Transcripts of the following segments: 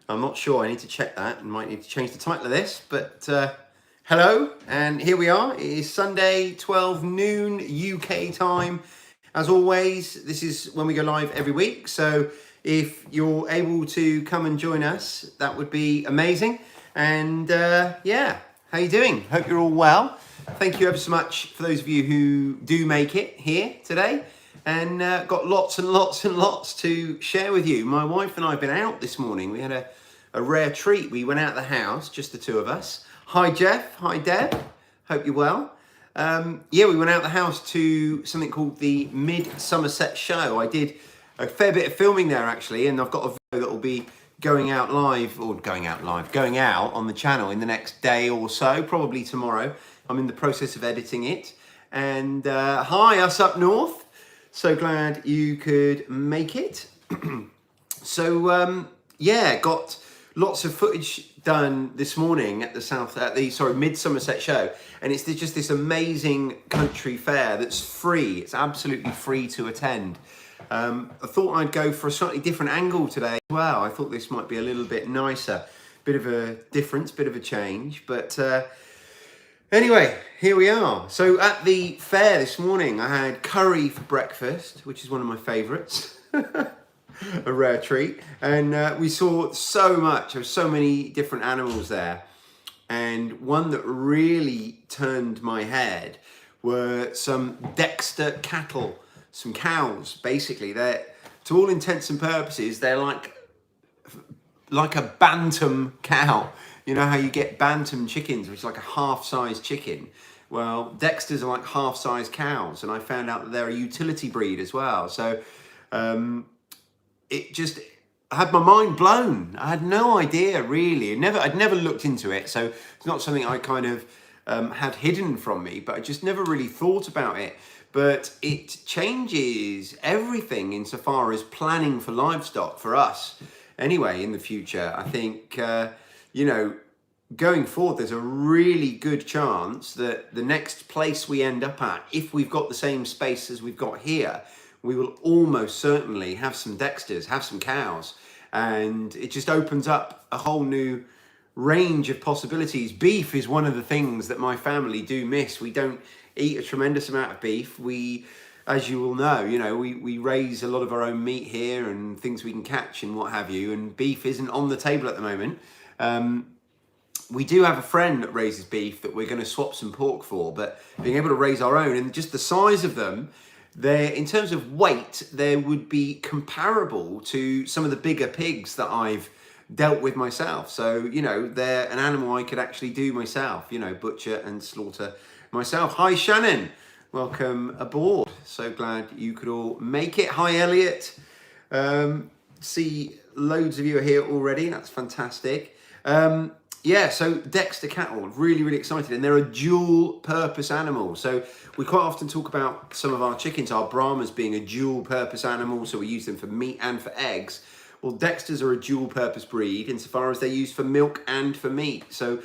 I'm not sure. I need to check that and might need to change the title of this. But hello, and here we are. It is Sunday, 12 noon UK time. As always, this is when we go live every week. So if you're able to come and join us, that would be amazing. And yeah, how you doing? Hope you're all well. Thank you ever so much for those of you who do make it here today. And got lots and lots and lots to share with you. My wife and I have been out this morning. We had a rare treat. We went out of the house, just the two of us. Hi Jeff, hi Deb, hope you're well. Yeah, we went out of the house to something called the Mid-Somerset Show. I did a fair bit of filming there actually, and I've got a video that will be going out on the channel in the next day or so, probably tomorrow. I'm in the process of editing it. And hi, us up north. So glad you could make it. So yeah, got lots of footage done this morning at the Mid-Somerset Show, and it's just this amazing country fair that's free. It's absolutely free to attend. I thought I'd go for a slightly different angle today as well. I thought this might be a little bit nicer, bit of a difference, bit of a change, but anyway, here we are. So at the fair this morning, I had curry for breakfast, which is one of my favourites, a rare treat. And we saw so much, there were so many different animals there. And one that really turned my head were some Dexter cattle, some cows, basically. They're, to all intents and purposes, they're like a bantam cow. You know how you get bantam chickens, which is like a half-size chicken? Well, Dexters are like half-size cows, and I found out that they're a utility breed as well. So it just had my mind blown. I had no idea, really. I'd never looked into it, so it's not something I kind of had hidden from me, but I just never really thought about it. But it changes everything insofar as planning for livestock for us. Anyway, in the future, I think, you know, going forward, there's a really good chance that the next place we end up at, if we've got the same space as we've got here, we will almost certainly have some Dexters, have some cows. And it just opens up a whole new range of possibilities. Beef is one of the things that my family do miss. We don't eat a tremendous amount of beef. We, as you will know, we raise a lot of our own meat here and things we can catch and what have you, and beef isn't on the table at the moment. We do have a friend that raises beef that we're going to swap some pork for, but being able to raise our own, and just the size of them, in terms of weight, they would be comparable to some of the bigger pigs that I've dealt with myself. So, they're an animal I could actually do myself, butcher and slaughter myself. Hi Shannon, welcome aboard. So glad you could all make it. Hi Elliot. See loads of you are here already. That's fantastic. Yeah, so Dexter cattle, really, really excited. And they're a dual purpose animal. So we quite often talk about some of our chickens, our Brahmas, being a dual purpose animal. So we use them for meat and for eggs. Well, Dexters are a dual purpose breed insofar as they're used for milk and for meat. So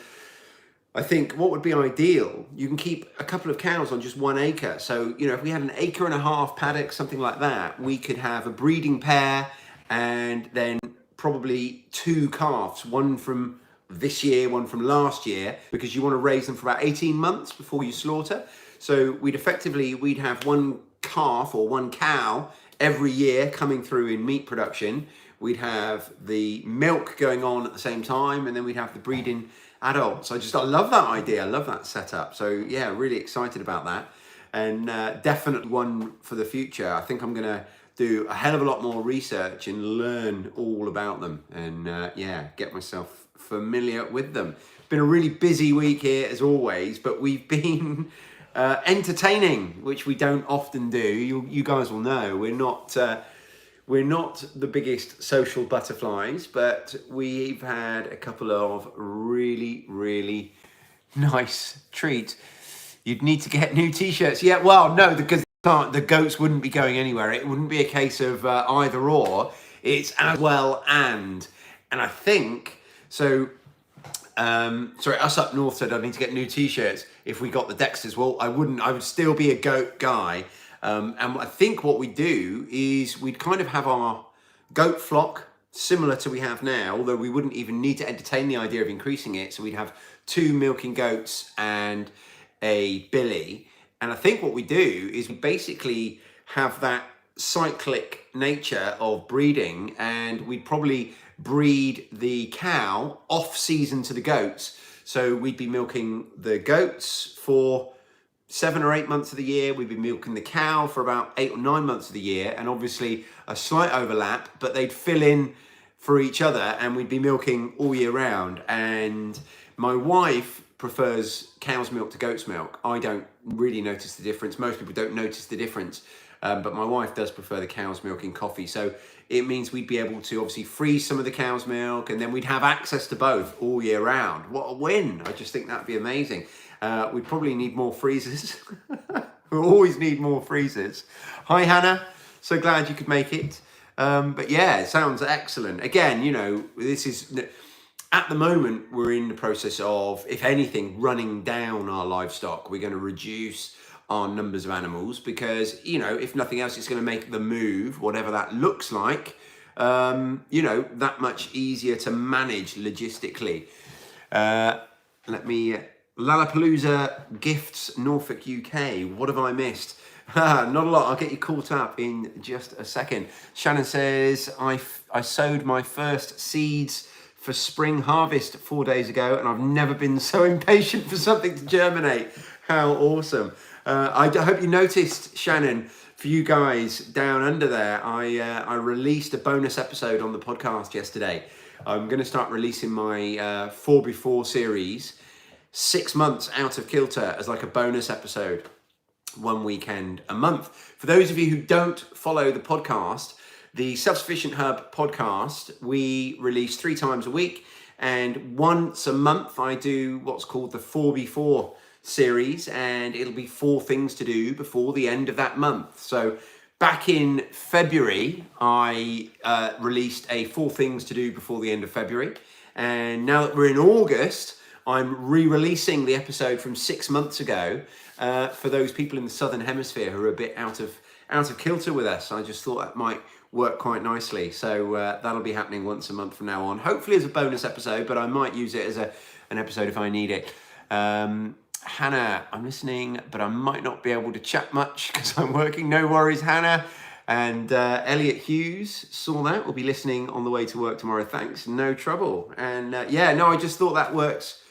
I think what would be ideal, you can keep a couple of cows on just 1 acre. So, if we had an 1.5 acre paddock, something like that, we could have a breeding pair and then probably 2 calves, one from this year, one from last year, because you want to raise them for about 18 months before you slaughter. So we'd have 1 calf or 1 cow every year coming through in meat production. We'd have the milk going on at the same time, and then we'd have the breeding adults. I love that idea. I love that setup. So yeah, really excited about that, and definitely one for the future. I think I'm gonna do a hell of a lot more research and learn all about them, and yeah, get myself familiar with them. Been a really busy week here as always, but we've been entertaining, which we don't often do. You guys will know we're not the biggest social butterflies, but we've had a couple of really, really nice treats. You'd need to get new t-shirts. Yeah, well, no, because the goats wouldn't be going anywhere. It wouldn't be a case of either or. It's as well and I think, so, sorry, us up north said I need to get new t-shirts if we got the Dexters. Well, I wouldn't. I would still be a goat guy. And I think what we do is we'd kind of have our goat flock similar to we have now, although we wouldn't even need to entertain the idea of increasing it. So we'd have 2 milking goats and a billy. And I think what we do is we basically have that cyclic nature of breeding, and we'd probably breed the cow off season to the goats. So we'd be milking the goats for 7 or 8 months of the year. We'd be milking the cow for about 8 or 9 months of the year, and obviously a slight overlap, but they'd fill in for each other, and we'd be milking all year round. And my wife prefers cow's milk to goat's milk. I don't really notice the difference. Most people don't notice the difference, but my wife does prefer the cow's milk in coffee. So it means we'd be able to obviously freeze some of the cow's milk, and then we'd have access to both all year round. What a win. I just think that'd be amazing. We'd probably need more freezers. We always need more freezers. Hi, Hannah. So glad you could make it. But yeah, it sounds excellent. Again, you know, this is, at the moment, we're in the process of, if anything, running down our livestock. We're going to reduce our numbers of animals because, you know, if nothing else, it's going to make the move, whatever that looks like, you know, that much easier to manage logistically. Let me... Lollapalooza Gifts, Norfolk, UK. What have I missed? Not a lot. I'll get you caught up in just a second. Shannon says, I sowed my first seeds for spring harvest 4 days ago, and I've never been so impatient for something to germinate. How awesome. I hope you noticed, Shannon, for you guys down under there, I released a bonus episode on the podcast yesterday. I'm going to start releasing my 4 Before series, 6 months out of kilter, as like a bonus episode, 1 weekend a month. For those of you who don't follow the podcast, the Self-Sufficient Hub podcast, we release 3 times a week, and once a month I do what's called the 4 Before series, and it'll be 4 things to do before the end of that month. So back in February, I released a 4 things to do before the end of February, and now that we're in August, I'm re-releasing the episode from 6 months ago for those people in the Southern Hemisphere who are a bit out of kilter with us. I just thought that might work quite nicely. So that'll be happening once a month from now on. Hopefully as a bonus episode, but I might use it as an episode if I need it. Hannah, I'm listening, but I might not be able to chat much because I'm working. No worries, Hannah. And Elliot Hughes saw that. We'll be listening on the way to work tomorrow. Thanks, no trouble. And yeah, no, I just thought that works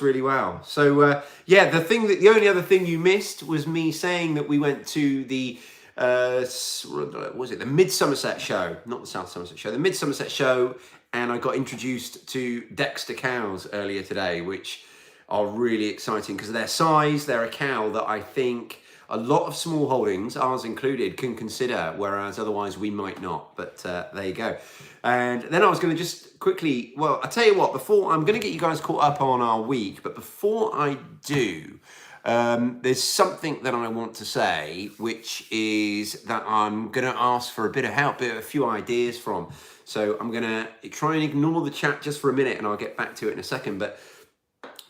really well. So yeah, the only other thing you missed was me saying that we went to the the Mid Somerset show, not the South Somerset show, the Mid Somerset show, and I got introduced to Dexter cows earlier today, which are really exciting because of their size. They're a cow that I think a lot of small holdings, ours included, can consider, whereas otherwise we might not. But there you go. And then I was going to just quickly, well, I tell you what, before I'm going to get you guys caught up on our week, but before I do, there's something that I want to say, which is that I'm going to ask for a bit of help, a few ideas from. So I'm going to try and ignore the chat just for a minute, and I'll get back to it in a second. But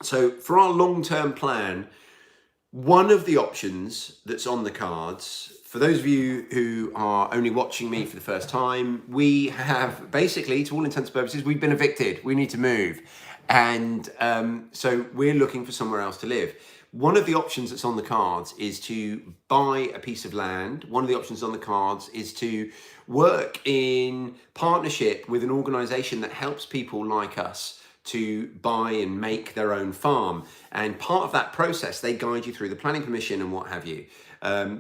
so for our long-term plan, one of the options that's on the cards, for those of you who are only watching me for the first time, we have basically, to all intents and purposes, we've been evicted. We need to move. And so we're looking for somewhere else to live. One of the options that's on the cards is to buy a piece of land. One of the options on the cards is to work in partnership with an organisation that helps people like us to buy and make their own farm. And part of that process, they guide you through the planning permission and what have you.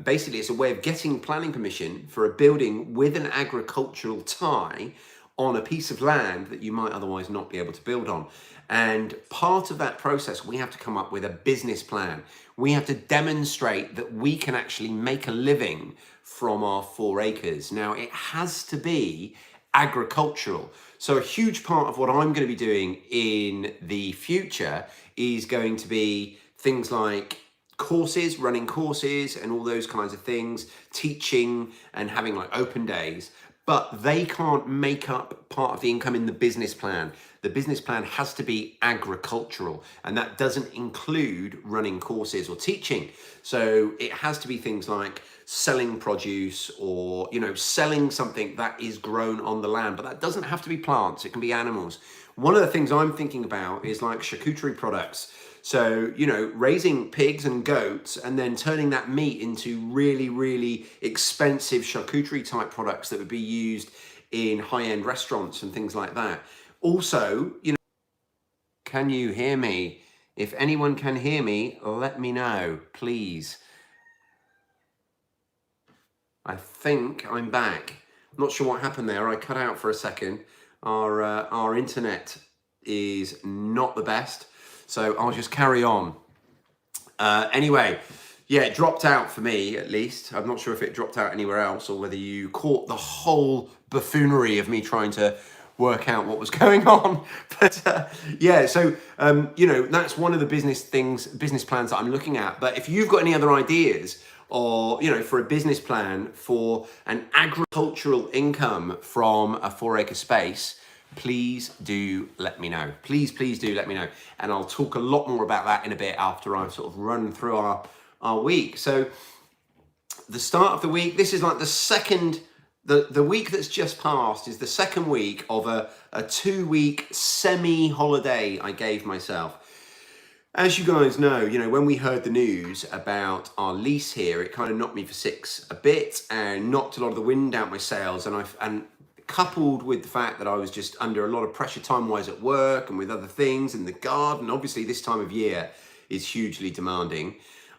Basically, it's a way of getting planning permission for a building with an agricultural tie on a piece of land that you might otherwise not be able to build on. And part of that process, we have to come up with a business plan. We have to demonstrate that we can actually make a living from our 4 acres. Now, it has to be agricultural. So a huge part of what I'm going to be doing in the future is going to be things like courses, running courses and all those kinds of things, teaching and having like open days, but they can't make up part of the income in the business plan. The business plan has to be agricultural, and that doesn't include running courses or teaching. So it has to be things like selling produce or, you know, selling something that is grown on the land. But that doesn't have to be plants, it can be animals. One of the things I'm thinking about is like charcuterie products. So, you know, raising pigs and goats and then turning that meat into really, really expensive charcuterie type products that would be used in high-end restaurants and things like that. Also, you know, can you hear me? If anyone can hear me, let me know, please. I think I'm back. Not sure what happened there. I cut out for a second. Our internet is not the best, so I'll just carry on. Anyway, yeah, it dropped out for me at least. I'm not sure if it dropped out anywhere else or whether you caught the whole buffoonery of me trying to work out what was going on. But yeah, so you know, that's one of the business plans that I'm looking at. But if you've got any other ideas, or, you know, for a business plan for an agricultural income from a 4-acre space, please do let me know. Please do let me know. And I'll talk a lot more about that in a bit after I've sort of run through our week. So the start of the week, this is like the second, the week that's just passed is the second week of a 2-week semi-holiday I gave myself. As you guys know, you know, when we heard the news about our lease here, it kind of knocked me for six a bit and knocked a lot of the wind out my sails. And coupled with the fact that I was just under a lot of pressure time-wise at work and with other things in the garden, obviously this time of year is hugely demanding,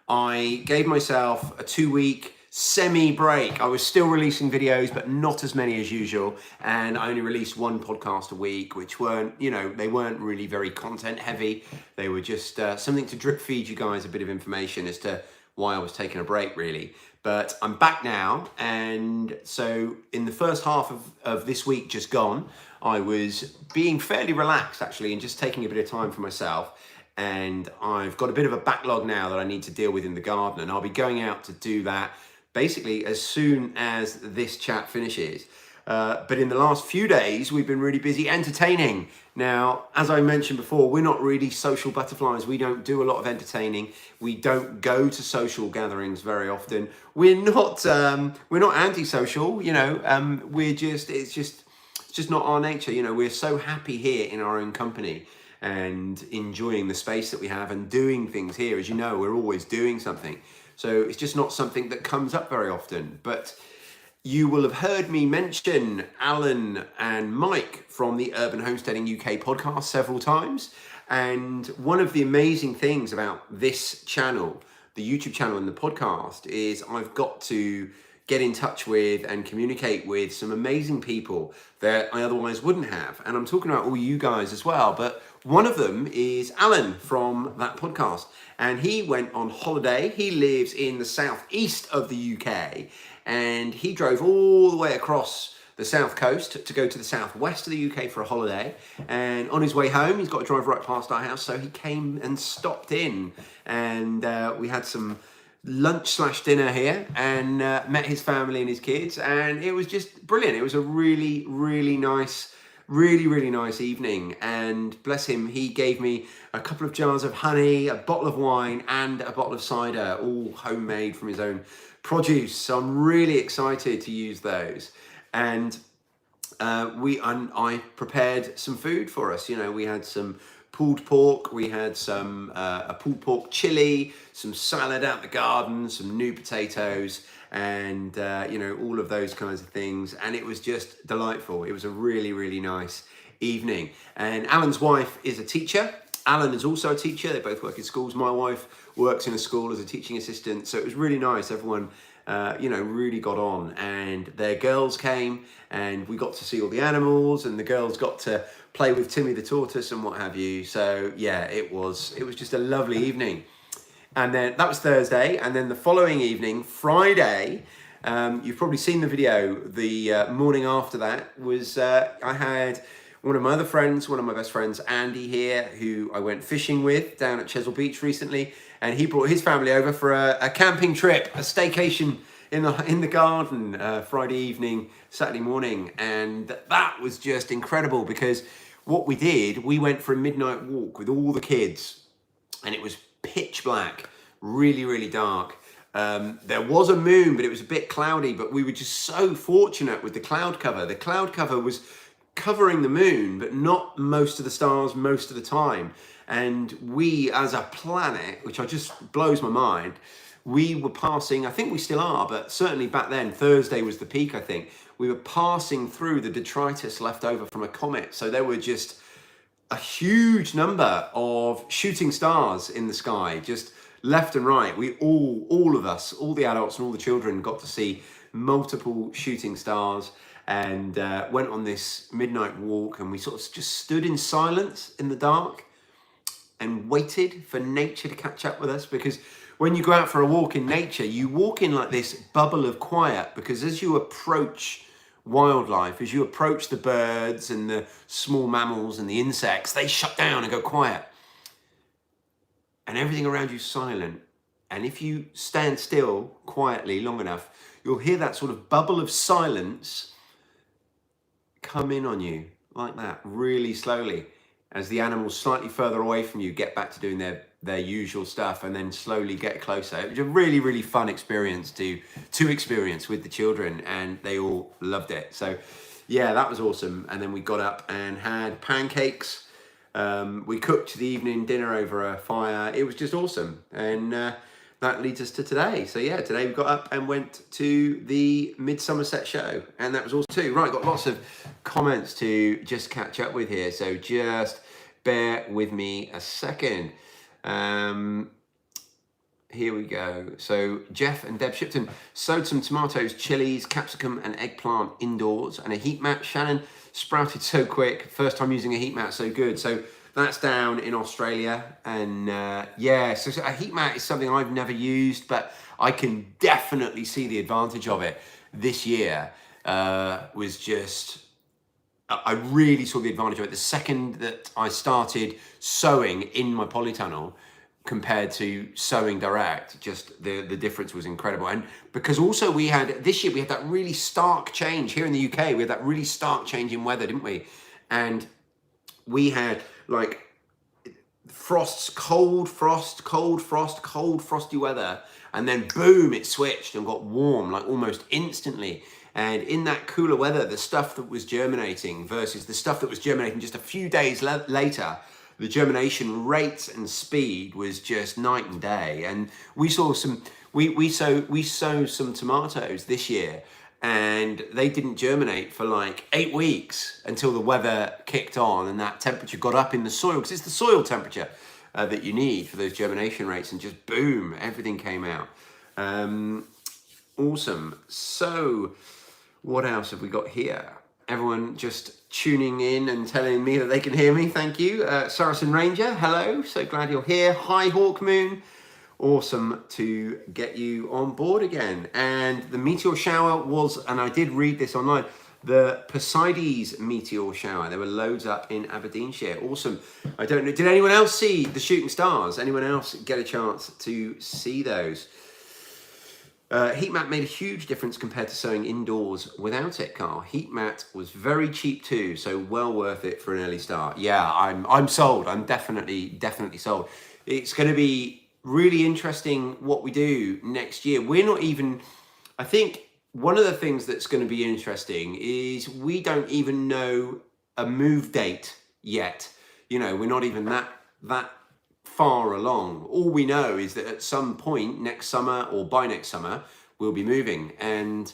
I gave myself a 2-week semi-break. I was still releasing videos, but not as many as usual. And I only released 1 podcast a week, which weren't, you know, they weren't really very content heavy. They were just something to drip feed you guys a bit of information as to why I was taking a break, really. But I'm back now. And so in the first half of this week just gone, I was being fairly relaxed actually and just taking a bit of time for myself. And I've got a bit of a backlog now that I need to deal with in the garden. And I'll be going out to do that basically as soon as this chat finishes. But in the last few days, we've been really busy entertaining. Now, as I mentioned before, we're not really social butterflies. We don't do a lot of entertaining. We don't go to social gatherings very often. We're not antisocial, you know. It's just not our nature. You know, we're so happy here in our own company and enjoying the space that we have and doing things here. As you know, we're always doing something. So it's just not something that comes up very often. But you will have heard me mention Alan and Mike from the Urban Homesteading UK podcast several times. And one of the amazing things about this channel, the YouTube channel and the podcast, is I've got to get in touch with and communicate with some amazing people that I otherwise wouldn't have. And I'm talking about all you guys as well, but one of them is Alan from that podcast. And he went on holiday. He lives in the southeast of the UK, and he drove all the way across the south coast to go to the southwest of the UK for a holiday. And on his way home, he's got to drive right past our house, so he came and stopped in, and we had some lunch/dinner here and met his family and his kids, and it was just brilliant. It was a really nice evening, and bless him, he gave me a couple of jars of honey, a bottle of wine and a bottle of cider, all homemade from his own produce. So I'm really excited to use those. And I prepared some food for us. You know, we had some pulled pork, we had some a pulled pork chili, some salad out the garden, some new potatoes, and you know, all of those kinds of things. And it was just delightful. It was a really nice evening. And Alan's wife is a teacher. Alan is also a teacher. They both work in schools. My wife works in a school as a teaching assistant. So it was really nice. Everyone you know, really got on, and their girls came and we got to see all the animals, and the girls got to play with Timmy the tortoise and what have you. So yeah, it was just a lovely evening. And then that was Thursday, and then the following evening, Friday, you've probably seen the video. The morning after that was I had one of my other friends, one of my best friends, Andy here, who I went fishing with down at Chesil Beach recently, and he brought his family over for a camping trip, a staycation in the garden, Friday evening, Saturday morning, and that was just incredible because what we did, we went for a midnight walk with all the kids, and it was pitch black, really dark. There was a moon, but it was a bit cloudy, but we were just so fortunate with the cloud cover. The cloud cover was covering the moon, but not most of the stars most of the time. And we, as a planet, which just blows my mind, we were passing, I think we still are, but certainly back then, Thursday was the peak, I think. We were passing through the detritus left over from a comet. So there were just a huge number of shooting stars in the sky, just left and right. We all of us, all the adults and all the children got to see multiple shooting stars, and went on this midnight walk, and we sort of just stood in silence in the dark and waited for nature to catch up with us. Because when you go out for a walk in nature, you walk in like this bubble of quiet, because as you approach wildlife, as you approach the birds and the small mammals and the insects, they shut down and go quiet. And everything around you is silent. And if you stand still quietly long enough, you'll hear that sort of bubble of silence come in on you like that, really slowly, as the animals slightly further away from you get back to doing their usual stuff, and then slowly get closer. It was a really, really fun experience to experience with the children, and they all loved it. So yeah, that was awesome. And then we got up and had pancakes. We cooked the evening dinner over a fire. It was just awesome. And that leads us to today. So yeah, today we got up and went to the Mid-Somerset show, and that was awesome too. Right, got lots of comments to just catch up with here, so just bear with me a second. Here we go. So Jeff and Deb Shipton sowed some tomatoes, chilies, capsicum and eggplant indoors, and a heat mat. Shannon sprouted so quick. First time using a heat mat, so good. So that's down in Australia. And yeah, so a heat mat is something I've never used, but I can definitely see the advantage of it. This year was just, I really saw the advantage of it. The second that I started sowing in my polytunnel compared to sowing direct, just the difference was incredible. And because also this year we had that really stark change here in the UK. We had that really stark change in weather, didn't we? And we had like frosts, cold frost, frosty weather. And then boom, it switched and got warm like almost instantly. And in that cooler weather, the stuff that was germinating versus the stuff that was germinating just a few days later, the germination rate and speed was just night and day. And we saw we sowed some tomatoes this year, and they didn't germinate for like 8 weeks until the weather kicked on and that temperature got up in the soil, because it's the soil temperature that you need for those germination rates, and just boom, everything came out. Awesome. So what else have we got here? Everyone just tuning in and telling me that they can hear me. Thank you. Saracen Ranger, hello. So glad you're here. Hi, Hawk Moon. Awesome to get you on board again. And the meteor shower was, and I did read this online, the Poseides meteor shower. There were loads up in Aberdeenshire. Awesome. I don't know. Did anyone else see the shooting stars? Anyone else get a chance to see those? Heat mat made a huge difference compared to sowing indoors without it, Carl. Heat mat was very cheap too, so well worth it for an early start. Yeah, I'm sold. I'm definitely sold. It's going to be really interesting what we do next year. We're not even, I think one of the things that's going to be interesting is we don't even know a move date yet. You know, we're not even that far along. All we know is that at some point next summer or by next summer, we'll be moving. And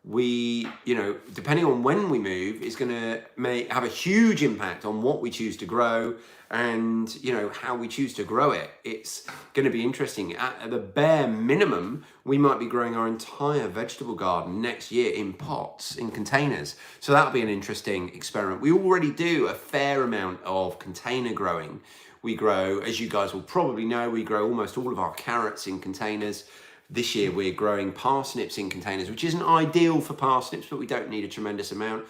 we, you know, depending on when we move, is going to have a huge impact on what we choose to grow and, you know, how we choose to grow it. It's going to be interesting. At the bare minimum, we might be growing our entire vegetable garden next year in pots, in containers. So that'll be an interesting experiment. We already do a fair amount of container growing. We grow, as you guys will probably know, we grow almost all of our carrots in containers. This year we're growing parsnips in containers, which isn't ideal for parsnips, but we don't need a tremendous amount.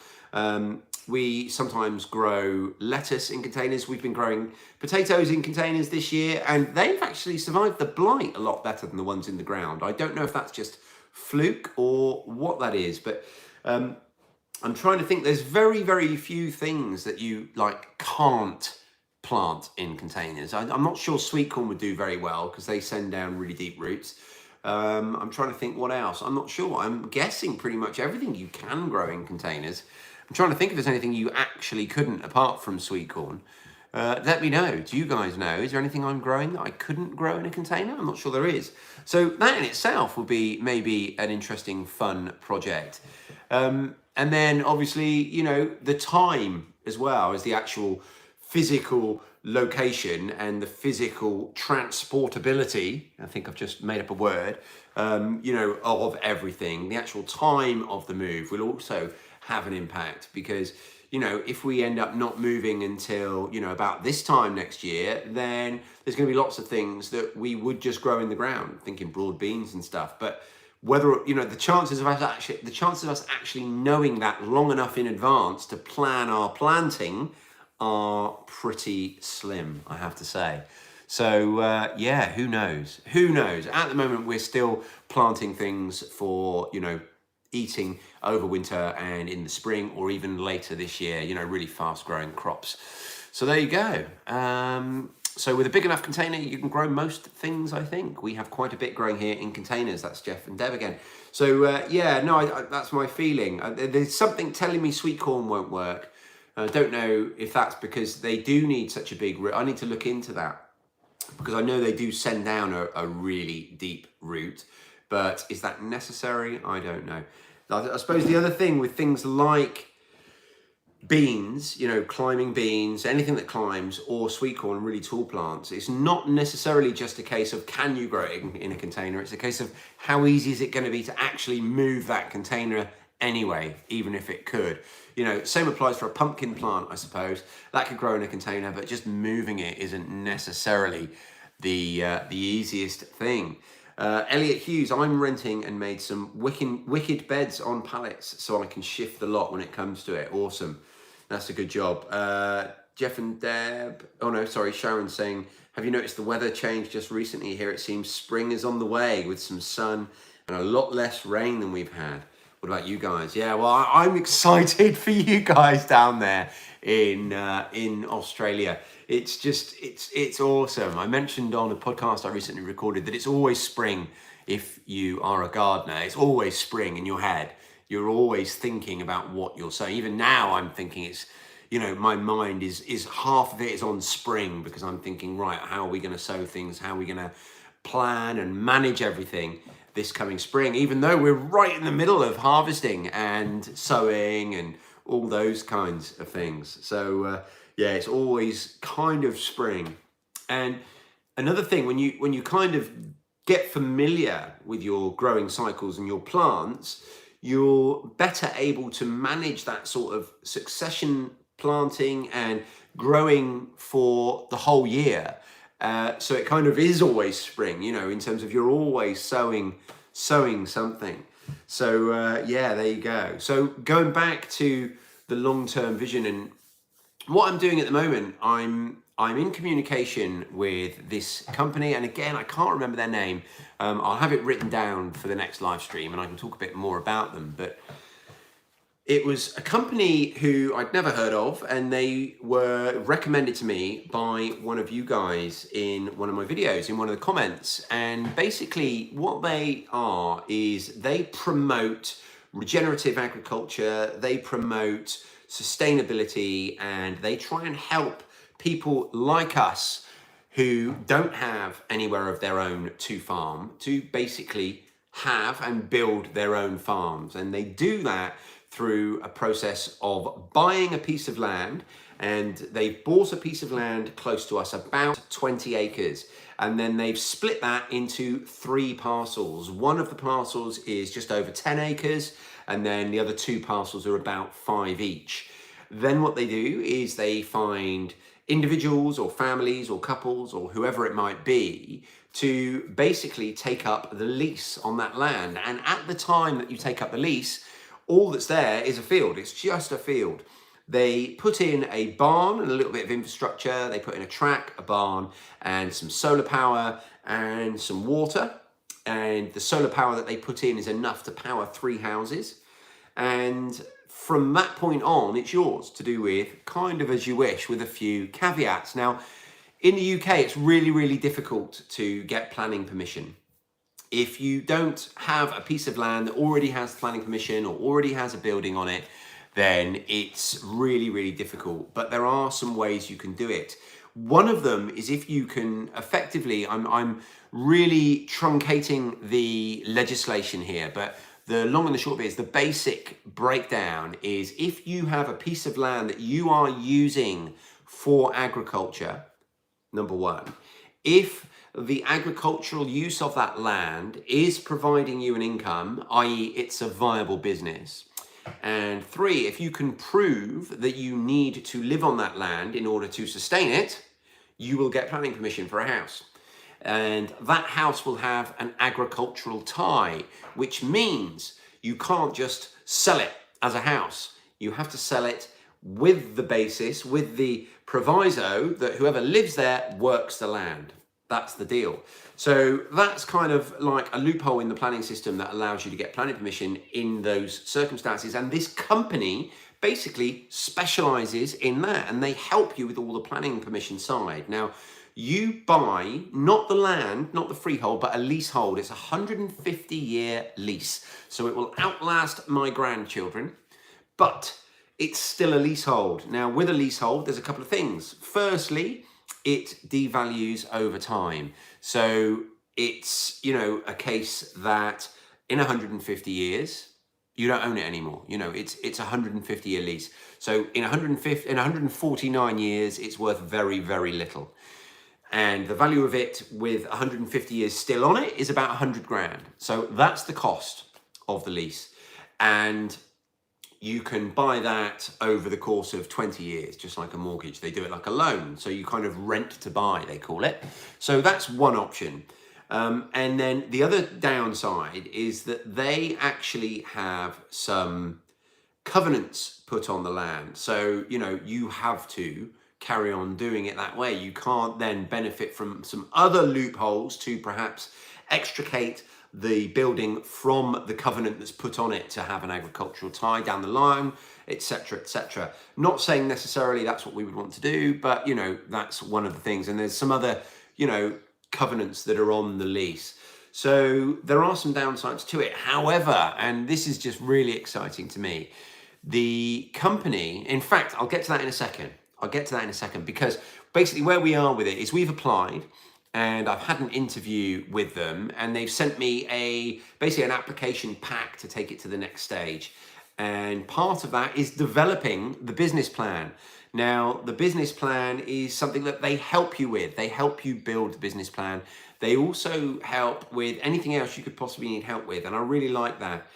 We sometimes grow lettuce in containers. We've been growing potatoes in containers this year, and they've actually survived the blight a lot better than the ones in the ground. I don't know if that's just fluke or what that is, but I'm trying to think. There's very, very few things that you like can't plant in containers. I'm not sure sweet corn would do very well because they send down really deep roots. I'm trying to think what else. I'm not sure. I'm guessing pretty much everything you can grow in containers. I'm trying to think if there's anything you actually couldn't apart from sweet corn. Let me know. Do you guys know? Is there anything I'm growing that I couldn't grow in a container? I'm not sure there is. So that in itself would be maybe an interesting, fun project. And then obviously, you know, the time as well as the actual physical location and the physical transportability. I think I've just made up a word, you know, of everything. The actual time of the move will also have an impact because, you know, if we end up not moving until, you know, about this time next year, then there's going to be lots of things that we would just grow in the ground, thinking broad beans and stuff. But whether, you know, the chances of us actually knowing that long enough in advance to plan our planting are pretty slim, I have to say. So yeah, who knows? Who knows? At the moment, we're still planting things for, you know, eating over winter and in the spring or even later this year, you know, really fast growing crops. So there you go. So with a big enough container, you can grow most things, I think. We have quite a bit growing here in containers. That's Jeff and Deb again. So yeah, no, that's my feeling. There's something telling me sweet corn won't work. I don't know if that's because they do need such a big root. I need to look into that because I know they do send down a really deep root. But is that necessary? I don't know. I suppose the other thing with things like beans, you know, climbing beans, anything that climbs, or sweet corn, really tall plants, it's not necessarily just a case of can you grow it in a container. It's a case of how easy is it going to be to actually move that container anyway, even if it could. You know, same applies for a pumpkin plant, I suppose. That could grow in a container, but just moving it isn't necessarily the easiest thing. Elliot Hughes, I'm renting and made some wicked beds on pallets so I can shift the lot when it comes to it. Awesome. That's a good job. Jeff and Deb, oh no, sorry, Sharon's saying, have you noticed the weather changed just recently here? It seems spring is on the way with some sun and a lot less rain than we've had. What about you guys? Yeah, well, I'm excited for you guys down there in Australia. It's just, it's awesome. I mentioned on a podcast I recently recorded that it's always spring if you are a gardener. It's always spring in your head. You're always thinking about what you're sowing. Even now I'm thinking it's, you know, my mind is half of it is on spring because I'm thinking, right, how are we going to sow things? How are we going to plan and manage everything this coming spring, even though we're right in the middle of harvesting and sowing and all those kinds of things. So yeah, it's always kind of spring. And another thing, when you kind of get familiar with your growing cycles and your plants, you're better able to manage that sort of succession planting and growing for the whole year. So it kind of is always spring, you know, in terms of you're always sowing something. So yeah, there you go. So going back to the long-term vision and what I'm doing at the moment, I'm in communication with this company, and again, I can't remember their name. I'll have it written down for the next live stream and I can talk a bit more about them, but it was a company who I'd never heard of, and they were recommended to me by one of you guys in one of my videos, in one of the comments. And basically what they are is they promote regenerative agriculture, they promote sustainability, and they try and help people like us who don't have anywhere of their own to farm to basically have and build their own farms. And they do that through a process of buying a piece of land, and they've bought a piece of land close to us, about 20 acres, and then they've split that into 3 parcels. One of the parcels is just over 10 acres, and then the other 2 parcels are about 5 each. Then what they do is they find individuals or families or couples or whoever it might be to basically take up the lease on that land. And at the time that you take up the lease, all that's there is a field. It's just a field. They put in a barn and a little bit of infrastructure. They put in a track, a barn, and some solar power and some water. And the solar power that they put in is enough to power 3 houses. And from that point on, it's yours to do with kind of as you wish, with a few caveats. Now, in the UK, it's really, really difficult to get planning permission. if you don't have a piece of land that already has planning permission or already has a building on it, then it's really, really difficult. But there are some ways you can do it. One of them is if you can effectively, I'm really truncating the legislation here, but the long and the short of it is the basic breakdown is if you have a piece of land that you are using for agriculture, number one, if the agricultural use of that land is providing you an income, i.e. it's a viable business. And three, if you can prove that you need to live on that land in order to sustain it, you will get planning permission for a house. And that house will have an agricultural tie, which means you can't just sell it as a house. You have to sell it with the basis, with the proviso that whoever lives there works the land. That's the deal. So that's kind of like a loophole in the planning system that allows you to get planning permission in those circumstances. And this company basically specializes in that, and they help you with all the planning permission side. Now, you buy not the land, not the freehold, but a leasehold. It's a 150-year lease. So it will outlast my grandchildren, but it's still a leasehold. Now, with a leasehold, there's a couple of things. Firstly, it devalues over time. So it's, a case that in 150 years, you don't own it anymore. It's a 150-year lease. So in 149 years, it's worth very, very little. And the value of it with 150 years still on it is about 100 grand. So that's the cost of the lease. And you can buy that over the course of 20 years, just like a mortgage. They do it like a loan. So you kind of rent to buy, they call it. So that's one option. And then the other downside is that they actually have some covenants put on the land. So, you have to carry on doing it that way. You can't then benefit from some other loopholes to perhaps extricate the building from the covenant that's put on it to have an agricultural tie down the line, etc., etc. Not saying necessarily that's what we would want to do, but that's one of the things. And there's some other, covenants that are on the lease. So there are some downsides to it. However, and this is just really exciting to me, the company, in fact, I'll get to that in a second. Because basically where we are with it is we've applied, and I've had an interview with them, and they've sent me basically an application pack to take it to the next stage. And part of that is developing the business plan. Now, the business plan is something that they help you with. They help you build the business plan. They also help with anything else you could possibly need help with, and I really like that.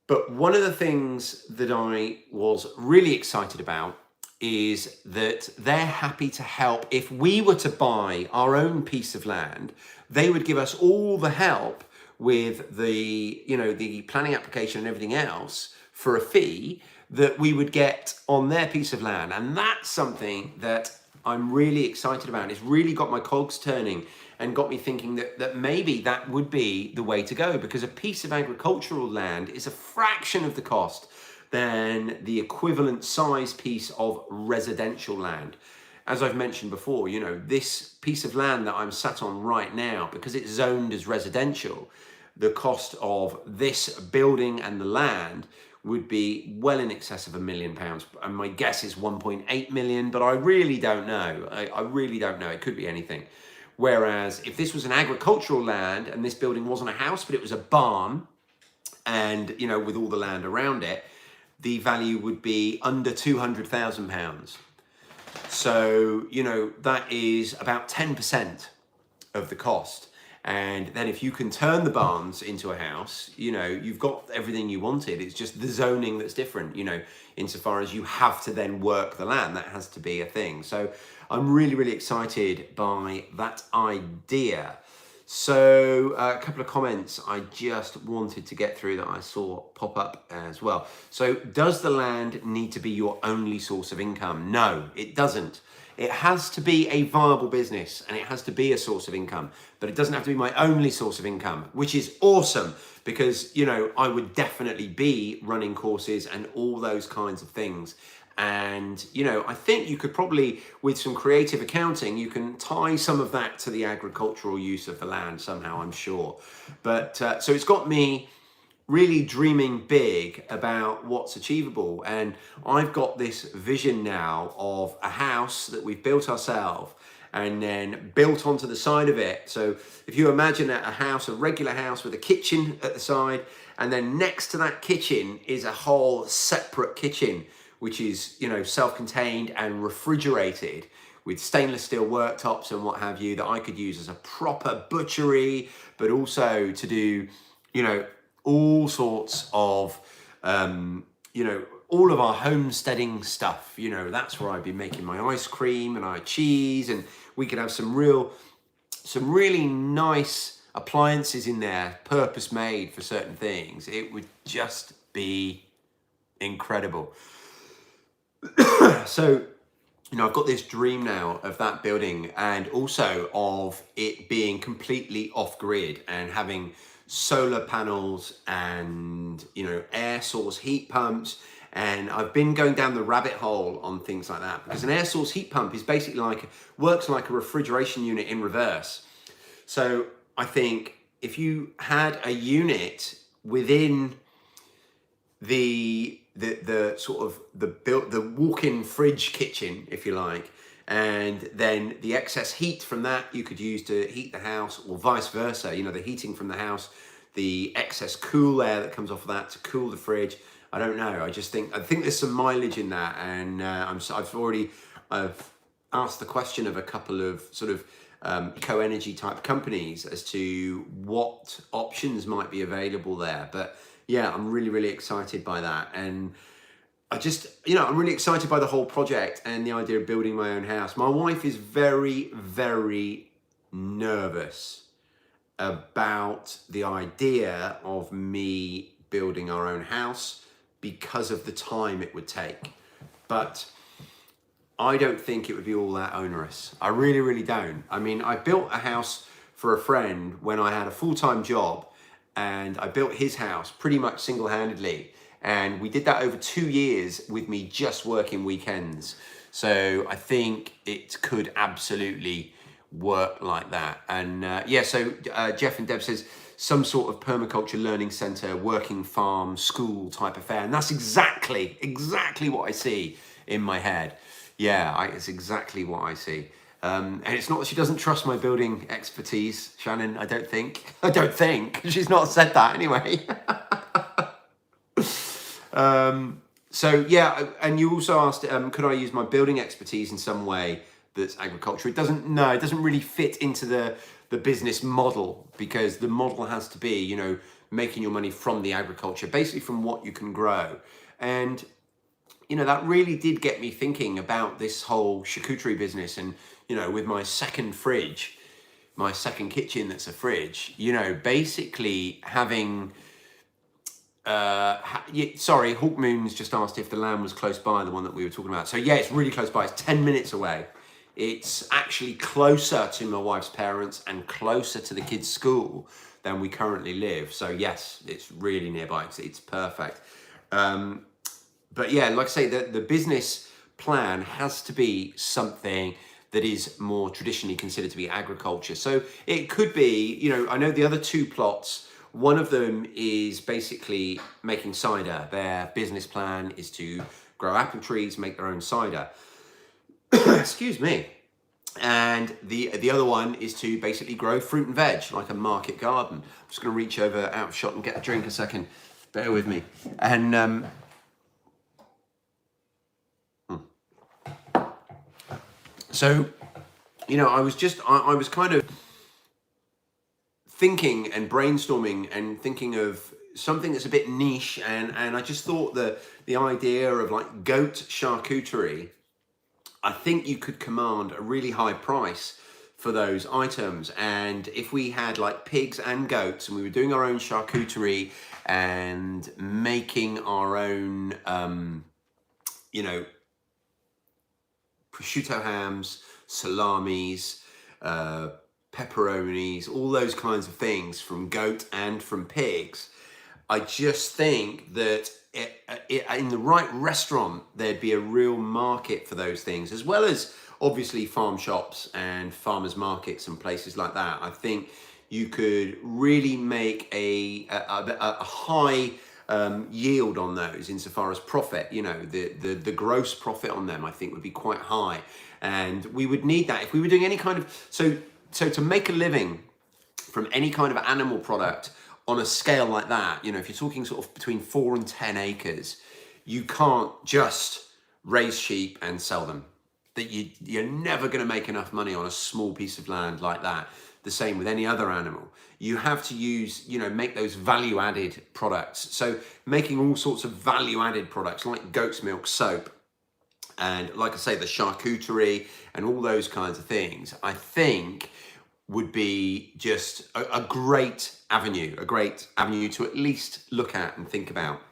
But one of the things that I was really excited about is that they're happy to help. If we were to buy our own piece of land, they would give us all the help with the planning application and everything else for a fee that we would get on their piece of land. And that's something that I'm really excited about. It's really got my cogs turning and got me thinking that maybe that would be the way to go, because a piece of agricultural land is a fraction of the cost than the equivalent size piece of residential land. As I've mentioned before, this piece of land that I'm sat on right now, because it's zoned as residential, the cost of this building and the land would be well in excess of £1 million. And my guess is 1.8 million, but I really don't know. I really don't know. It could be anything. Whereas if this was an agricultural land and this building wasn't a house, but it was a barn, and, with all the land around it, the value would be under £200,000. So, that is about 10% of the cost. And then if you can turn the barns into a house, you've got everything you wanted. It's just the zoning that's different, insofar as you have to then work the land. That has to be a thing. So I'm really, really excited by that idea. So a couple of comments I just wanted to get through that I saw pop up as well. So does the land need to be your only source of income? No, it doesn't. It has to be a viable business and it has to be a source of income, but it doesn't have to be my only source of income, which is awesome because, I would definitely be running courses and all those kinds of things And, you know, I think you could probably, with some creative accounting, you can tie some of that to the agricultural use of the land somehow, I'm sure. But so it's got me really dreaming big about what's achievable. And I've got this vision now of a house that we've built ourselves and then built onto the side of it. So if you imagine a house, a regular house with a kitchen at the side, and then next to that kitchen is a whole separate kitchen, which is, you know, self-contained and refrigerated with stainless steel worktops and what have you, that I could use as a proper butchery, but also to do, you know, all sorts of, you know, all of our homesteading stuff. You know, that's where I'd be making my ice cream and our cheese, and we could have some really nice appliances in there, purpose made for certain things. It would just be incredible. So, you know, I've got this dream now of that building, and also of it being completely off grid and having solar panels and, you know, air source heat pumps. And I've been going down the rabbit hole on things like that, because an air source heat pump is basically works like a refrigeration unit in reverse. So I think if you had a unit within the sort of the walk-in fridge kitchen, if you like, and then the excess heat from that you could use to heat the house, or vice versa, you know, the heating from the house, the excess cool air that comes off of that to cool the fridge. I don't know, I think there's some mileage in that. And I've asked the question of a couple of sort of eco-energy type companies as to what options might be available there. But yeah, I'm really excited by that. And I just, you know, I'm really excited by the whole project and the idea of building my own house. My wife is very nervous about the idea of me building our own house because of the time it would take. But I don't think it would be all that onerous. I really don't. I mean, I built a house for a friend when I had a full-time job, and I built his house pretty much single-handedly. And we did that over 2 years with me just working weekends. So I think it could absolutely work like that. And yeah, so Jeff and Deb says, some sort of permaculture learning center, working farm, school type affair. And that's exactly what I see in my head. Yeah, it's exactly what I see. And it's not that she doesn't trust my building expertise, Shannon, I don't think. She's not said that anyway. So yeah, and you also asked, could I use my building expertise in some way that's agriculture? It doesn't really fit into the business model, because the model has to be, you know, making your money from the agriculture, basically from what you can grow. And, you know, that really did get me thinking about this whole charcuterie business. And, you know, with my second fridge, my second kitchen that's a fridge, you know, basically having... sorry, Hawk Moon's just asked if the land was close by, the one that we were talking about. So yeah, it's really close by. It's 10 minutes away. It's actually closer to my wife's parents and closer to the kids' school than we currently live. So yes, it's really nearby. It's perfect. But yeah, like I say, the business plan has to be something that is more traditionally considered to be agriculture. So it could be, you know, I know the other two plots, one of them is basically making cider. Their business plan is to grow apple trees, make their own cider. Excuse me. And the other one is to basically grow fruit and veg, like a market garden. I'm just going to reach over out of shot and get a drink a second. Bear with me. And so, you know, I was kind of thinking and brainstorming and thinking of something that's a bit niche, and I just thought the idea of like goat charcuterie, I think you could command a really high price for those items. And if we had like pigs and goats and we were doing our own charcuterie and making our own, you know, prosciutto hams, salamis, pepperonis, all those kinds of things from goat and from pigs, I just think that in the right restaurant, there'd be a real market for those things, as well as obviously farm shops and farmers markets and places like that. I think you could really make a high yield on those insofar as profit. You know, the gross profit on them, I think, would be quite high, and we would need that if we were doing any kind of so to make a living from any kind of animal product on a scale like that. You know, if you're talking sort of between 4 and 10 acres, you can't just raise sheep and sell them. That you're never going to make enough money on a small piece of land like that. The same with any other animal. You have to use, you know, make those value added products. So making all sorts of value added products like goat's milk soap, and like I say, the charcuterie and all those kinds of things, I think would be just a great avenue to at least look at and think about.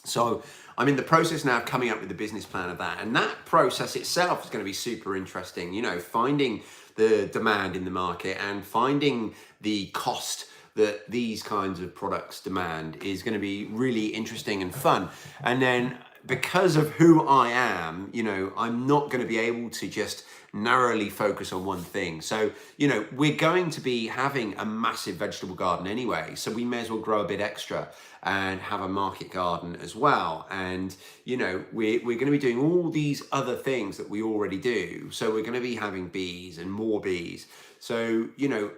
So I'm in the process now of coming up with the business plan of that. And that process itself is going to be super interesting, you know, finding the demand in the market and finding the cost that these kinds of products demand is going to be really interesting and fun. And then because of who I am, you know, I'm not going to be able to just narrowly focus on one thing. So, you know, we're going to be having a massive vegetable garden anyway, so we may as well grow a bit extra and have a market garden as well. And, you know, we're going to be doing all these other things that we already do. So we're going to be having bees and more bees. So, you know,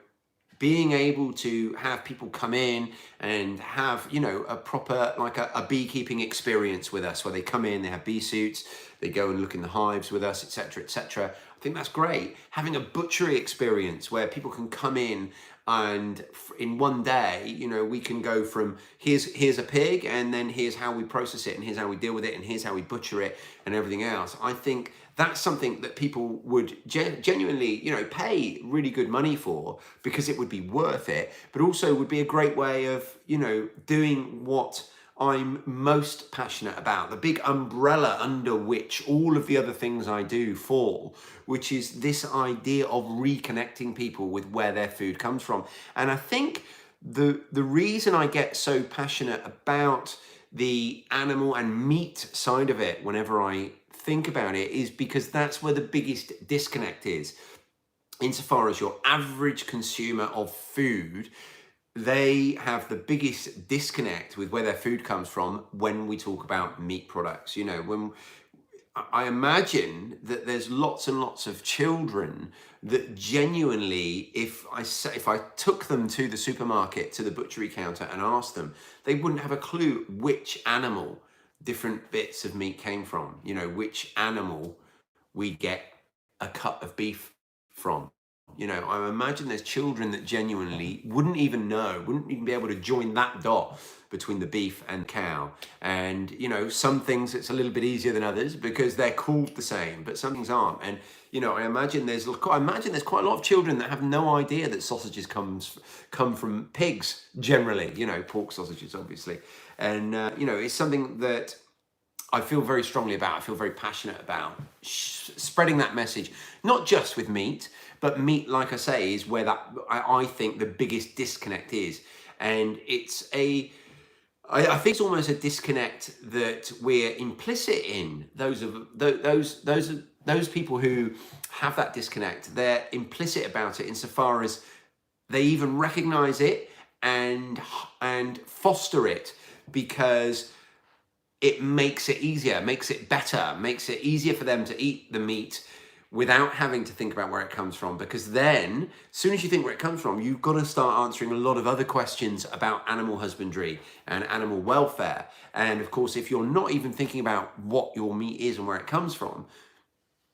being able to have people come in and have, you know, a proper, like a beekeeping experience with us, where they come in, they have bee suits, they go and look in the hives with us, etc., etc. I think that's great. Having a butchery experience where people can come in and in one day, you know, we can go from here's a pig, and then here's how we process it, and here's how we deal with it, and here's how we butcher it, and everything else. I think that's something that people would genuinely, you know, pay really good money for, because it would be worth it, but also would be a great way of, you know, doing what I'm most passionate about, the big umbrella under which all of the other things I do fall, which is this idea of reconnecting people with where their food comes from. And I think the reason I get so passionate about the animal and meat side of it whenever I think about it is because that's where the biggest disconnect is. Insofar as your average consumer of food, they have the biggest disconnect with where their food comes from when we talk about meat products. You know, when I imagine that there's lots and lots of children that genuinely, if I took them to the supermarket, to the butchery counter and asked them, they wouldn't have a clue which animal different bits of meat came from, you know, which animal we get a cut of beef from. You know, I imagine there's children that genuinely wouldn't even be able to join that dot between the beef and cow. And, you know, some things it's a little bit easier than others because they're called the same, but some things aren't. And, you know, I imagine there's quite a lot of children that have no idea that sausages come from pigs generally, you know, pork sausages, obviously. And, you know, it's something that I feel very strongly about. I feel very passionate about spreading that message, not just with meat, but meat, like I say, is where I think the biggest disconnect is. And I think it's almost a disconnect that we're implicit in. Those people who have that disconnect, they're implicit about it insofar as they even recognize it and foster it because it makes it easier, makes it better, makes it easier for them to eat the meat without having to think about where it comes from. Because then, as soon as you think where it comes from, you've got to start answering a lot of other questions about animal husbandry and animal welfare. And of course, if you're not even thinking about what your meat is and where it comes from,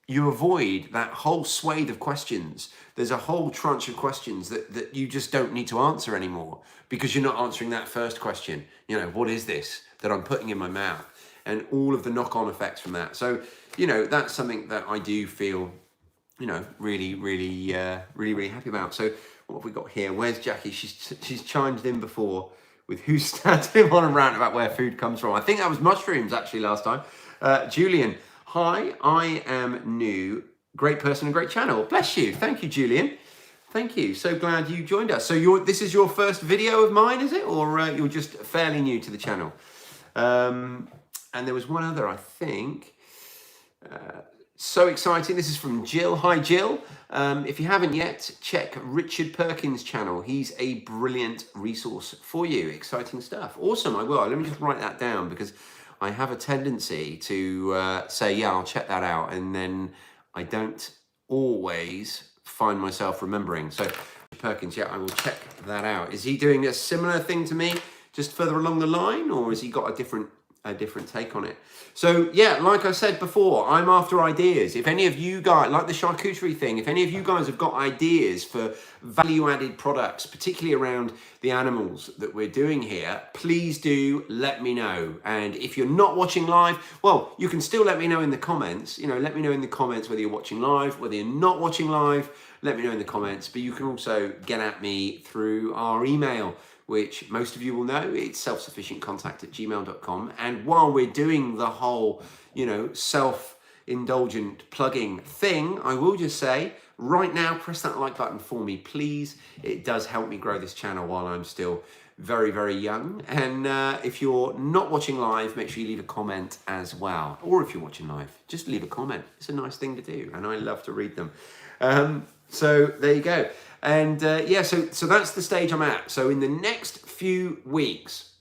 you avoid that whole swathe of questions. There's a whole tranche of questions that you just don't need to answer anymore because you're not answering that first question. You know, what is this that I'm putting in my mouth? And all of the knock-on effects from that. So, you know, that's something that I do feel, you know, really happy about. So what have we got here? Where's Jackie? She's chimed in before with who's standing on a rant about where food comes from. I think that was mushrooms actually last time. Julian, hi, I am new. Great person and great channel. Bless you. Thank you, Julian. Thank you. So glad you joined us. So this is your first video of mine, is it? Or you're just fairly new to the channel? And there was one other, I think. So exciting. This is from Jill. Hi, Jill. If you haven't yet, check Richard Perkins' channel. He's a brilliant resource for you. Exciting stuff. Awesome. I will. Let me just write that down because I have a tendency to say, yeah, I'll check that out. And then I don't always find myself remembering. So Perkins, yeah, I will check that out. Is he doing a similar thing to me, just further along the line, or has he got a different take on it? So yeah, like I said before, I'm after ideas. If any of you guys, like the charcuterie thing, if any of you guys have got ideas for value-added products, particularly around the animals that we're doing here, please do let me know. And if you're not watching live, well, you can still let me know in the comments. You know, let me know in the comments whether you're watching live, whether you're not watching live. Let me know in the comments. But you can also get at me through our email, which most of you will know. It's selfsufficientcontact@gmail.com. And while we're doing the whole, you know, self-indulgent plugging thing, I will just say, right now, press that like button for me, please. It does help me grow this channel while I'm still very, very young. And if you're not watching live, make sure you leave a comment as well. Or if you're watching live, just leave a comment. It's a nice thing to do, and I love to read them. So there you go. And yeah, so that's the stage I'm at. So in the next few weeks,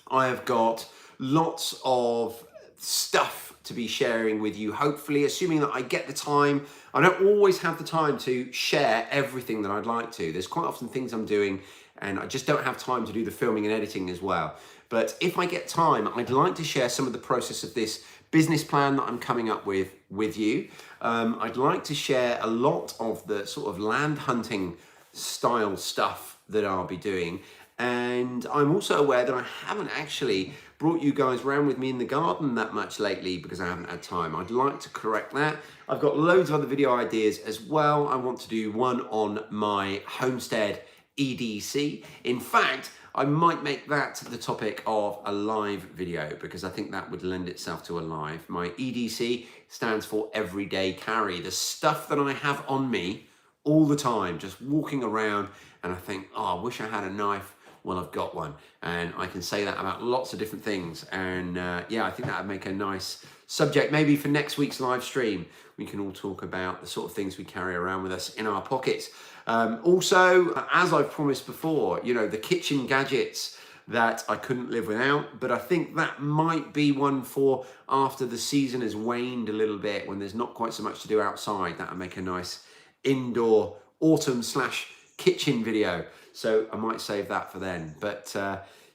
I have got lots of stuff to be sharing with you, hopefully, assuming that I get the time. I don't always have the time to share everything that I'd like to. There's quite often things I'm doing and I just don't have time to do the filming and editing as well. But if I get time, I'd like to share some of the process of this business plan that I'm coming up with you. I'd like to share a lot of the sort of land hunting style stuff that I'll be doing. And I'm also aware that I haven't actually brought you guys around with me in the garden that much lately because I haven't had time. I'd like to correct that. I've got loads of other video ideas as well. I want to do one on my homestead EDC. In fact, I might make that the topic of a live video because I think that would lend itself to a live. My EDC stands for everyday carry. The stuff that I have on me all the time, just walking around, and I think, oh, I wish I had a knife. Well, I've got one. And I can say that about lots of different things. And yeah, I think that would make a nice subject. Maybe for next week's live stream, we can all talk about the sort of things we carry around with us in our pockets. Also, as I've promised before, you know, the kitchen gadgets that I couldn't live without, but I think that might be one for after the season has waned a little bit, when there's not quite so much to do outside. That would make a nice indoor autumn/kitchen video. So I might save that for then. But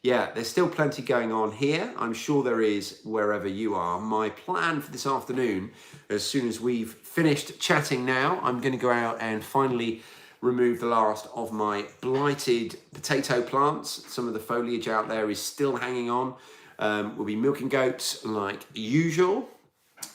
yeah, there's still plenty going on here. I'm sure there is wherever you are. My plan for this afternoon, as soon as we've finished chatting now, I'm going to go out and finally remove the last of my blighted potato plants. Some of the foliage out there is still hanging on. We'll be milking goats like usual,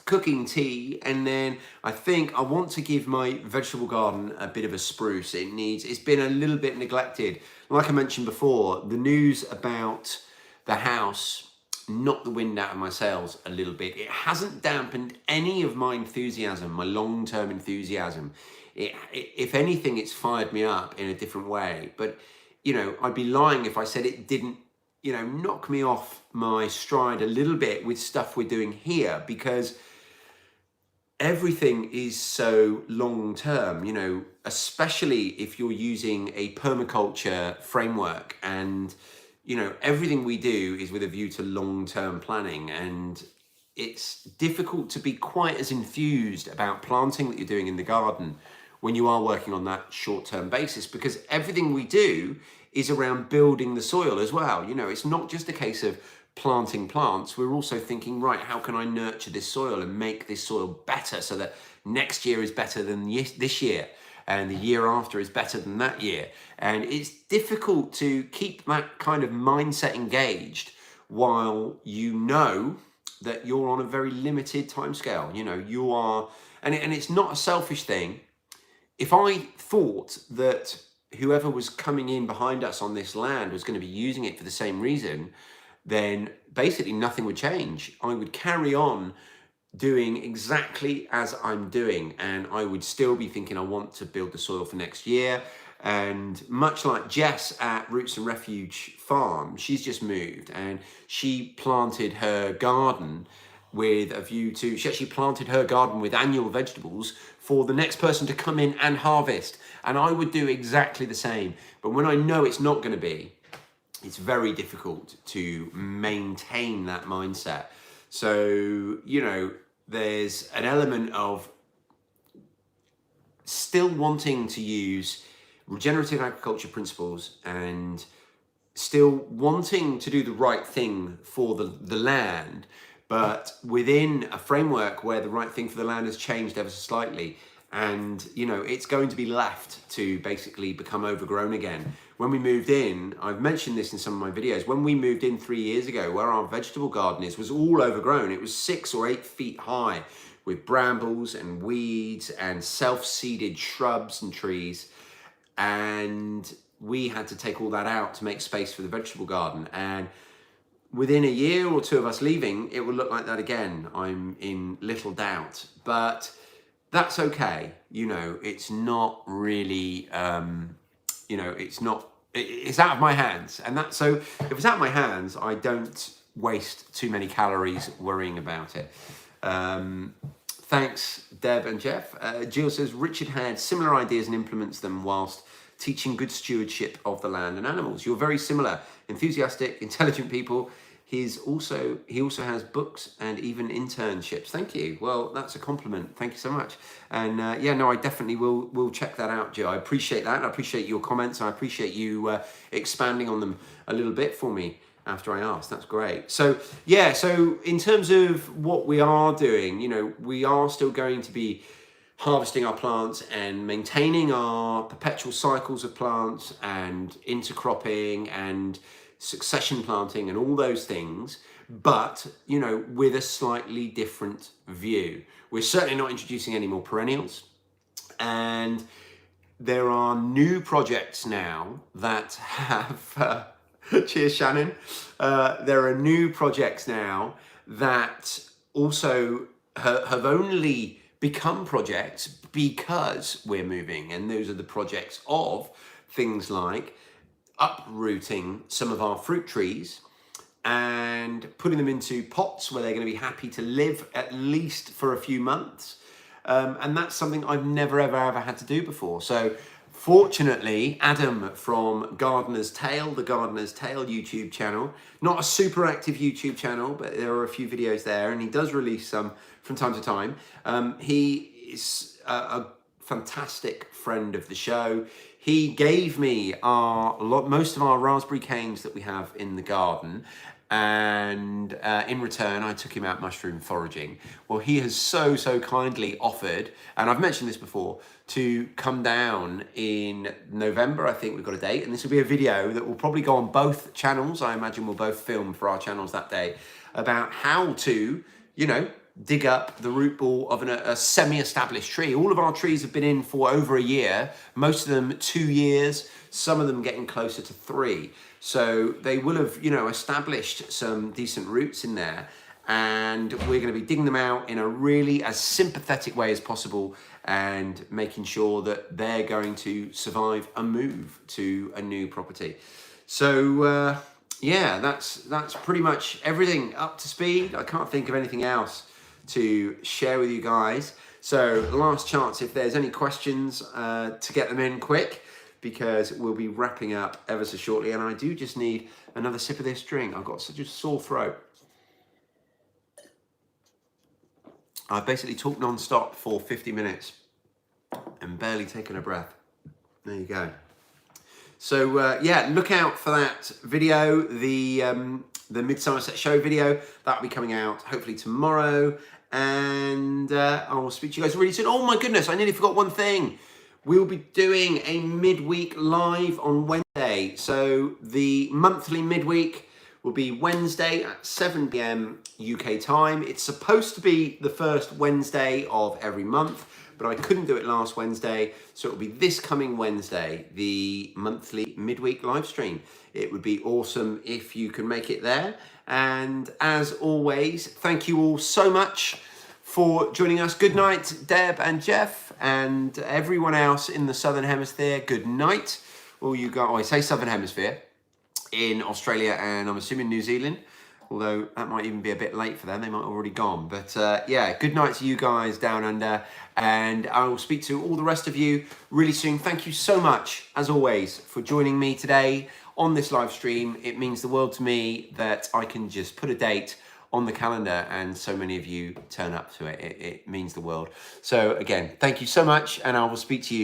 cooking tea, and then I think I want to give my vegetable garden a bit of a spruce. It's been a little bit neglected. Like I mentioned before, the news about the house knocked the wind out of my sails a little bit. It hasn't dampened any of my enthusiasm, my long-term enthusiasm. If anything, it's fired me up in a different way. But, you know, I'd be lying if I said it didn't, you know, knock me off my stride a little bit with stuff we're doing here, because everything is so long term, you know, especially if you're using a permaculture framework, and, you know, everything we do is with a view to long-term planning, and it's difficult to be quite as enthused about planting that you're doing in the garden when you are working on that short-term basis, because everything we do is around building the soil as well. You know, it's not just a case of planting plants. We're also thinking, right, how can I nurture this soil and make this soil better so that next year is better than this year, and the year after is better than that year. And it's difficult to keep that kind of mindset engaged while you know that you're on a very limited timescale. You know, you are, and it's not a selfish thing. If I thought that whoever was coming in behind us on this land was going to be using it for the same reason, then basically nothing would change. I would carry on doing exactly as I'm doing, and I would still be thinking I want to build the soil for next year. And much like Jess at Roots and Refuge Farm, she's just moved and she planted her garden with a view to, she actually planted her garden with annual vegetables for the next person to come in and harvest. And I would do exactly the same. But when I know it's not going to be, it's very difficult to maintain that mindset. So, you know, there's an element of still wanting to use regenerative agriculture principles and still wanting to do the right thing for the land, but within a framework where the right thing for the land has changed ever so slightly. And, you know, it's going to be left to basically become overgrown again. When we moved in, I've mentioned this in some of my videos, when we moved in 3 years ago, where our vegetable garden was all overgrown. It was 6 or 8 feet high with brambles and weeds and self-seeded shrubs and trees. And we had to take all that out to make space for the vegetable garden. And within a year or two of us leaving, it will look like that again. I'm in little doubt, but that's okay. You know, it's not really, you know, it's out of my hands. And that, so if it's out of my hands, I don't waste too many calories worrying about it. Thanks, Deb and Jeff. Jill says, Richard had similar ideas and implements them whilst teaching good stewardship of the land and animals. You're very similar, enthusiastic, intelligent people. He also has books and even internships. Thank you. Well, that's a compliment. Thank you so much. And yeah, no, I definitely will check that out, Jill. I appreciate that. I appreciate your comments. I appreciate you expanding on them a little bit for me after I asked. That's great. So yeah, so in terms of what we are doing, you know, we are still going to be harvesting our plants and maintaining our perpetual cycles of plants and intercropping and succession planting and all those things, but, you know, with a slightly different view. We're certainly not introducing any more perennials, and there are new projects now that have cheers, Shannon. There are new projects now that also have only become projects because we're moving, and those are the projects of things like uprooting some of our fruit trees and putting them into pots where they're going to be happy to live at least for a few months. And that's something I've never, ever had to do before. So fortunately, Adam from Gardener's Tale, the Gardener's Tale YouTube channel, not a super active YouTube channel, but there are a few videos there, and he does release some from time to time. He is a fantastic friend of the show. He gave me most of our raspberry canes that we have in the garden, and in return I took him out mushroom foraging. Well, he has so kindly offered, and I've mentioned this before, to come down in November. I think we've got a date, and this will be a video that will probably go on both channels. I imagine we'll both film for our channels that day about how to, you know, dig up the root ball of a semi-established tree. All of our trees have been in for over a year, most of them 2 years, some of them getting closer to 3. So they will have, you know, established some decent roots in there, and we're going to be digging them out in a really as sympathetic way as possible and making sure that they're going to survive a move to a new property. So yeah, that's pretty much everything up to speed. I can't think of anything else to share with you guys. So last chance, if there's any questions, to get them in quick, because we'll be wrapping up ever so shortly, and I do just need another sip of this drink. I've got such a sore throat. I've basically talked non-stop for 50 minutes and barely taken a breath. There you go. So yeah, look out for that video, the Mid-Somerset Show video. That'll be coming out hopefully tomorrow, and I will speak to you guys really soon. Oh my goodness, I nearly forgot one thing. We'll be doing a midweek live on Wednesday. So the monthly midweek will be Wednesday at 7 p.m. UK time. It's supposed to be the first Wednesday of every month, but I couldn't do it last Wednesday, so it'll be this coming Wednesday, the monthly midweek live stream. It would be awesome if you can make it there. And as always, thank you all so much for joining us. Good night, Deb and Jeff, and everyone else in the Southern Hemisphere. Good night. All you guys, I say Southern Hemisphere, in Australia and I'm assuming New Zealand, although that might even be a bit late for them. They might have already gone. But yeah, good night to you guys down under, and I will speak to all the rest of you really soon. Thank you so much, as always, for joining me today on this live stream. It means the world to me that I can just put a date on the calendar and so many of you turn up to it. It means the world. So again, thank you so much, and I will speak to you